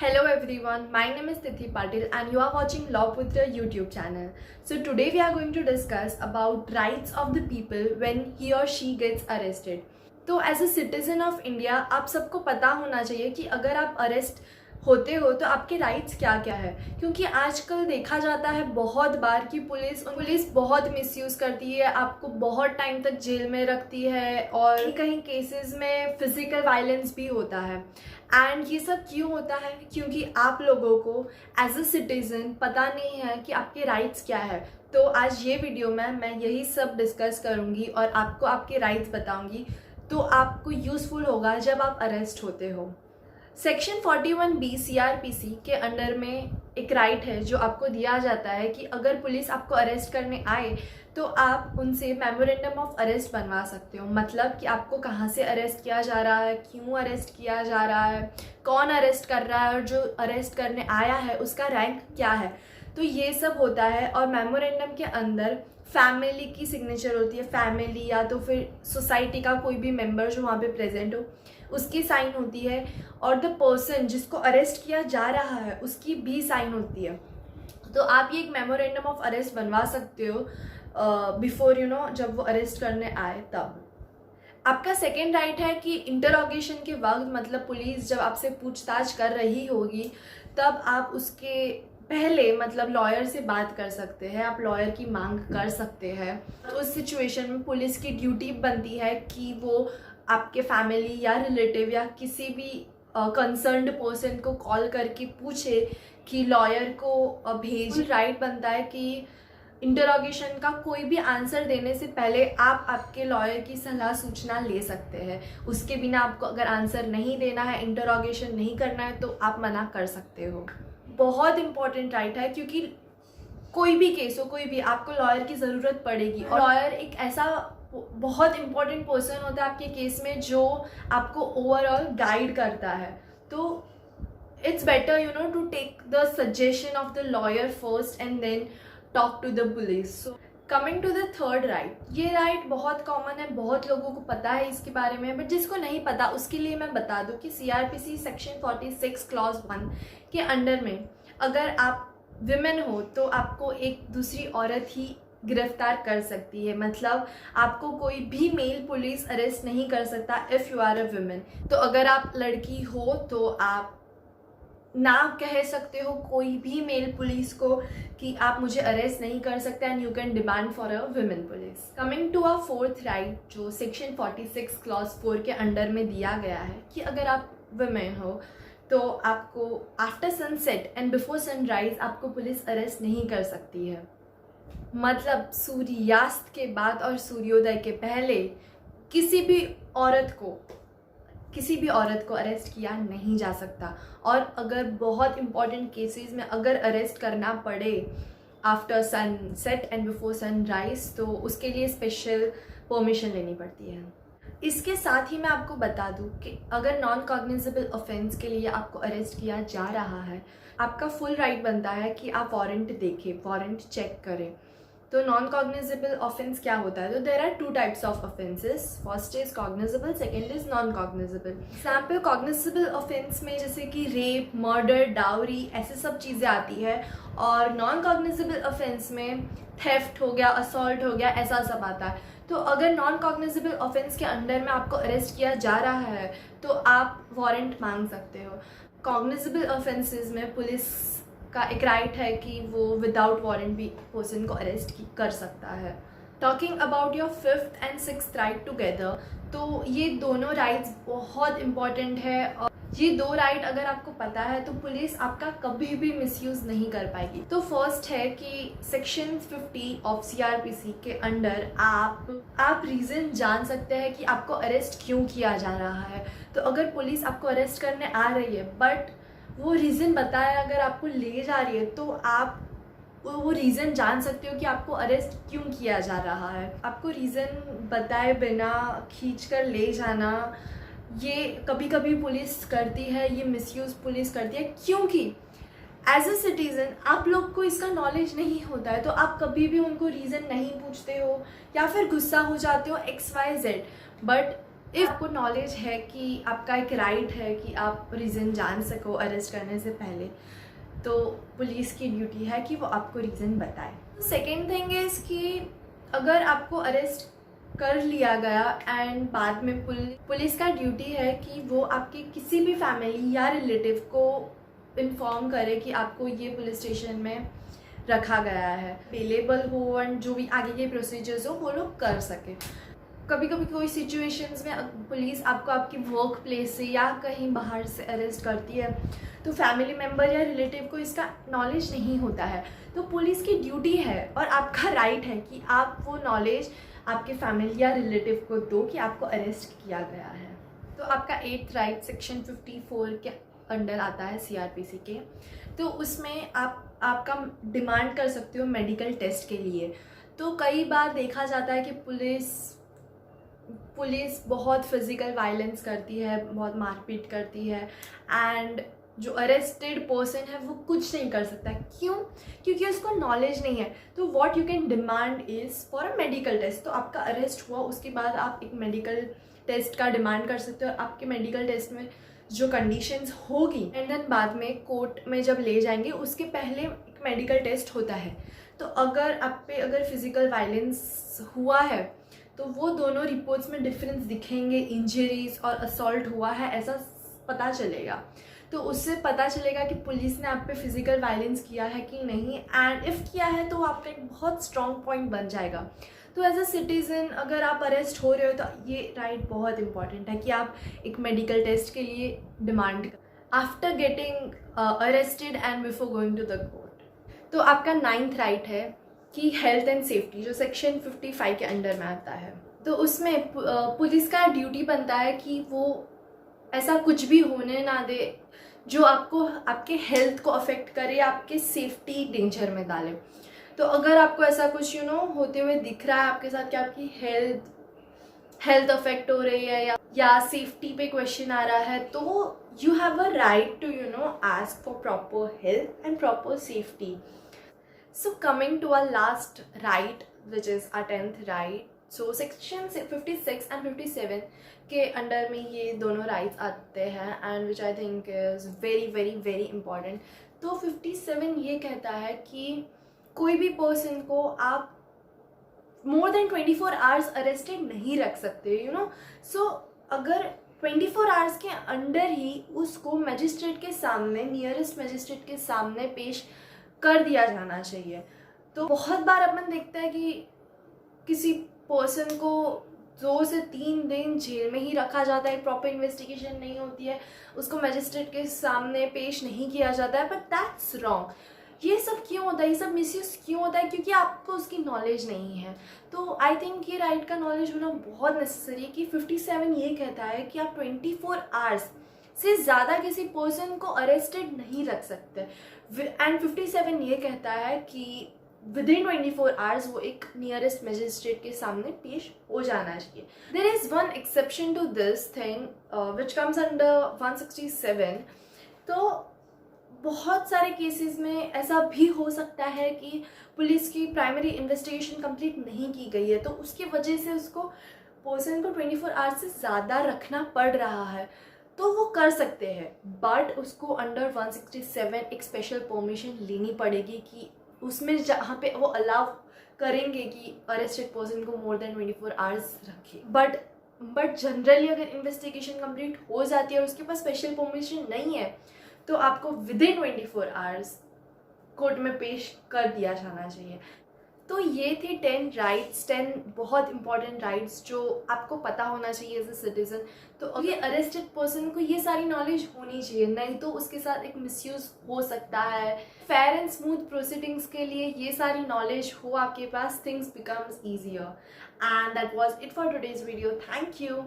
Hello everyone, my name is Tithi Patil and you are watching Lawputra YouTube channel. So today we are going to discuss about rights of the people when he or she gets arrested. तो as a citizen of India आप सबको पता होना चाहिए कि अगर आप arrest होते हो तो आपके राइट्स क्या क्या है, क्योंकि आजकल देखा जाता है बहुत बार कि पुलिस बहुत मिसयूज़ करती है, आपको बहुत टाइम तक जेल में रखती है और कहीं केसेस में फिजिकल वायलेंस भी होता है। एंड ये सब क्यों होता है? क्योंकि आप लोगों को एज अ सिटीज़न पता नहीं है कि आपके राइट्स क्या है। तो आज ये वीडियो में मैं यही सब डिस्कस करूँगी और आपको आपके राइट्स बताऊँगी, तो आपको यूज़फुल होगा जब आप अरेस्ट होते हो। सेक्शन 41B CRPC के अंडर में एक राइट है जो आपको दिया जाता है कि अगर पुलिस आपको अरेस्ट करने आए तो आप उनसे मेमोरेंडम ऑफ अरेस्ट बनवा सकते हो। मतलब कि आपको कहाँ से अरेस्ट किया जा रहा है, क्यों अरेस्ट किया जा रहा है, कौन अरेस्ट कर रहा है और जो अरेस्ट करने आया है उसका रैंक क्या है। तो ये सब होता है और मेमोरेंडम के अंदर फैमिली की सिग्नेचर होती है, फैमिली या तो फिर सोसाइटी का कोई भी मेंबर जो वहाँ पे प्रेजेंट हो उसकी साइन होती है और द पर्सन जिसको अरेस्ट किया जा रहा है उसकी भी साइन होती है। तो आप ये एक मेमोरेंडम ऑफ अरेस्ट बनवा सकते हो बिफोर जब वो अरेस्ट करने आए तब। आपका सेकेंड राइट है कि इंटरोगेशन के वक्त, मतलब पुलिस जब आपसे पूछताछ कर रही होगी तब आप उसके पहले मतलब लॉयर से बात कर सकते हैं, आप लॉयर की मांग कर सकते हैं। तो उस सिचुएशन में पुलिस की ड्यूटी बनती है कि वो आपके फैमिली या रिलेटिव या किसी भी कंसर्न्ड पर्सन को कॉल करके पूछे कि लॉयर को भेज। राइट बनता है कि इंटरोगेशन का कोई भी आंसर देने से पहले आप आपके लॉयर की सलाह सूचना ले सकते हैं। उसके बिना आपको अगर आंसर नहीं देना है, इंटरोगेशन नहीं करना है तो आप मना कर सकते हो। बहुत इंपॉर्टेंट राइट है क्योंकि कोई भी केस हो, कोई भी, आपको लॉयर की ज़रूरत पड़ेगी और लॉयर एक ऐसा बहुत इंपॉर्टेंट पर्सन होता है आपके केस में जो आपको ओवरऑल गाइड करता है। तो it's better to take the suggestion of the lawyer first and then talk to the police. So coming to the third right, ये राइट बहुत कॉमन है, बहुत लोगों को पता है इसके बारे में, बट जिसको नहीं पता उसके लिए मैं बता दूं कि CRPC सेक्शन 46 क्लॉज 1 के अंडर में अगर आप विमेन हो तो आपको एक दूसरी औरत ही गिरफ्तार कर सकती है। मतलब आपको कोई भी मेल पुलिस अरेस्ट नहीं कर सकता if you are a women. तो अगर आप लड़की हो तो आप ना कह सकते हो कोई भी मेल पुलिस को कि आप मुझे अरेस्ट नहीं कर सकते and you can demand for a women police. Coming to a fourth right जो सेक्शन 46 क्लॉज 4 के अंडर में दिया गया है कि अगर आप विमेन हो तो आपको after sunset and before sunrise आपको पुलिस अरेस्ट नहीं कर सकती है। मतलब सूर्यास्त के बाद और सूर्योदय के पहले किसी भी औरत को अरेस्ट किया नहीं जा सकता। और अगर बहुत इंपॉर्टेंट केसेस में अगर अरेस्ट करना पड़े after sunset and before sunrise तो उसके लिए स्पेशल परमिशन लेनी पड़ती है। इसके साथ ही मैं आपको बता दूं कि अगर नॉन कॉग्निजेबल ऑफेंस के लिए आपको अरेस्ट किया जा रहा है, आपका फुल राइट बनता है कि आप वारंट देखें, वारंट चेक करें। तो नॉन कॉग्निजेबल ऑफेंस क्या होता है? तो there are 2 types of offences. First is cognizable, second is non cognizable. Example cognizable offence में जैसे कि रेप, मर्डर, डाउरी, ऐसे सब चीज़ें आती है और नॉन कॉग्निजेबल ऑफेंस में थेफ्ट हो गया, असॉल्ट हो गया, ऐसा सब आता है। तो अगर नॉन कॉग्निजेबल ऑफेंस के अंडर में आपको अरेस्ट किया जा रहा है तो आप वारंट मांग सकते हो। कॉग्निजेबल ऑफेंसेस में पुलिस का एक राइट है कि वो विदाउट वारंट भी पर्सन को अरेस्ट कर सकता है। Talking about your 5th and 6th right together, तो ये दोनों राइट्स बहुत इंपॉर्टेंट है और ये 2 राइट अगर आपको पता है तो पुलिस आपका कभी भी मिसयूज़ नहीं कर पाएगी। तो फर्स्ट है कि सेक्शन 50 ऑफ CRPC के अंडर आप रीज़न जान सकते हैं कि आपको अरेस्ट क्यों किया जा रहा है। तो अगर पुलिस आपको अरेस्ट करने आ रही है बट वो रीज़न बताए अगर आपको ले जा रही है तो आप वो रीज़न जान सकते हो कि आपको अरेस्ट क्यों किया जा रहा है। आपको रीज़न बताए बिना खींचकर ले जाना ये कभी कभी पुलिस करती है, ये मिसयूज़ पुलिस करती है क्योंकि एज अ सिटीज़न आप लोग को इसका नॉलेज नहीं होता है। तो आप कभी भी उनको रीज़न नहीं पूछते हो या फिर गुस्सा हो जाते हो XYZ। बट इफ आपको नॉलेज है कि आपका एक राइट है कि आप रीज़न जान सको अरेस्ट करने से पहले, तो पुलिस की ड्यूटी है कि वो आपको रीज़न बताए। सेकेंड थिंग इज़ कि अगर आपको अरेस्ट कर लिया गया एंड बाद में पुलिस का ड्यूटी है कि वो आपके किसी भी फैमिली या रिलेटिव को इन्फॉर्म करे कि आपको ये पुलिस स्टेशन में रखा गया है, अवेलेबल हो एंड जो भी आगे के प्रोसीजर्स हो वो लोग कर सके। कभी कभी कोई सिचुएशंस में पुलिस आपको आपकी वर्क प्लेस से या कहीं बाहर से अरेस्ट करती है, तो फैमिली मेम्बर या रिलेटिव को इसका नॉलेज नहीं होता है, तो पुलिस की ड्यूटी है और आपका राइट है कि आप वो नॉलेज आपके फैमिली या रिलेटिव को दो कि आपको अरेस्ट किया गया है। तो आपका 8th राइट सेक्शन 54 के अंडर आता है CRPC के, तो उसमें आपका डिमांड कर सकते हो मेडिकल टेस्ट के लिए। तो कई बार देखा जाता है कि पुलिस बहुत फिज़िकल वायलेंस करती है, बहुत मारपीट करती है एंड जो अरेस्टेड पर्सन है वो कुछ नहीं कर सकता। क्यों? क्योंकि उसको नॉलेज नहीं है। तो what you can demand is for a medical test. तो आपका अरेस्ट हुआ, उसके बाद आप एक मेडिकल टेस्ट का डिमांड कर सकते हो और आपके मेडिकल टेस्ट में जो कंडीशंस होगी एंड देन बाद में कोर्ट में जब ले जाएंगे उसके पहले एक मेडिकल टेस्ट होता है। तो अगर फिज़िकल वायलेंस हुआ है तो वो दोनों रिपोर्ट्स में डिफरेंस दिखेंगे, इंजरीज और असॉल्ट हुआ है ऐसा पता चलेगा। तो उससे पता चलेगा कि पुलिस ने आप पे फिज़िकल वायलेंस किया है कि नहीं, एंड इफ़ किया है तो आपका एक बहुत स्ट्रॉन्ग पॉइंट बन जाएगा। तो एज अ सिटीज़न अगर आप अरेस्ट हो रहे हो तो ये राइट बहुत इंपॉर्टेंट है कि आप एक मेडिकल टेस्ट के लिए डिमांड कर after getting arrested and before going to the court. तो आपका 9th राइट है कि हेल्थ एंड सेफ्टी, जो सेक्शन 55 के अंडर में आता है। तो उसमें पुलिस का ड्यूटी बनता है कि वो ऐसा कुछ भी होने ना दे जो आपके हेल्थ को अफेक्ट करे, आपके सेफ्टी डेंजर में डाले। तो अगर आपको ऐसा कुछ होते हुए दिख रहा है आपके साथ कि आपकी हेल्थ अफेक्ट हो रही है या सेफ्टी पे क्वेश्चन आ रहा है, तो you have a right to ask for proper health and proper safety. So coming to our last right, which is our 10th right. So section 56 and 57 के अंडर में ये दोनों rights आते हैं and which I think is very very very important. तो 57 ये कहता है कि कोई भी person को आप more than 24 hours arrested नहीं रख सकते, So अगर 24 आवर्स के अंडर ही उसको मजिस्ट्रेट के सामने, नियरेस्ट मजिस्ट्रेट के सामने पेश कर दिया जाना चाहिए। तो बहुत बार अपन देखते हैं कि किसी पर्सन को 2 से 3 दिन जेल में ही रखा जाता है, प्रॉपर इन्वेस्टिगेशन नहीं होती है, उसको मजिस्ट्रेट के सामने पेश नहीं किया जाता है, बट दैट्स रॉन्ग। ये सब क्यों होता है, ये सब मिसयूज़ क्यों होता है? क्योंकि आपको उसकी नॉलेज नहीं है। तो आई थिंक ये राइट का नॉलेज होना बहुत नेसेसरी है कि 57 ये कहता है कि आप 24 आवर्स से ज़्यादा किसी पर्सन को अरेस्टेड नहीं रख सकते, एंड 57 ये कहता है कि विद इन 24 आवर्स वो एक नियरेस्ट मजिस्ट्रेट के सामने पेश हो जाना चाहिए। There is one exception to this thing which comes under 167। तो बहुत सारे केसेस में ऐसा भी हो सकता है कि पुलिस की प्राइमरी इन्वेस्टिगेशन कंप्लीट नहीं की गई है, तो उसकी वजह से उसको पर्सन को 24 आवर्स से ज़्यादा रखना पड़ रहा है, तो वो कर सकते हैं, बट उसको अंडर 167 एक स्पेशल परमिशन लेनी पड़ेगी कि उसमें जहाँ पे वो अलाउ करेंगे कि अरेस्टेड पर्सन को मोर देन 24 आवर्स रखे। बट जनरली अगर इन्वेस्टिगेशन कंप्लीट हो जाती है और उसके पास स्पेशल परमिशन नहीं है, तो आपको विद इन 24 आवर्स कोर्ट में पेश कर दिया जाना चाहिए। तो ये थे 10 राइट्स, 10 बहुत इंपॉर्टेंट राइट्स जो आपको पता होना चाहिए एज ए सिटीजन। तो ये अरेस्टेड पर्सन को ये सारी नॉलेज होनी चाहिए, नहीं तो उसके साथ एक मिसयूज़ हो सकता है। फेयर एंड स्मूथ प्रोसीडिंग्स के लिए ये सारी नॉलेज हो आपके पास, things becomes easier. And that was it for today's video. Thank you.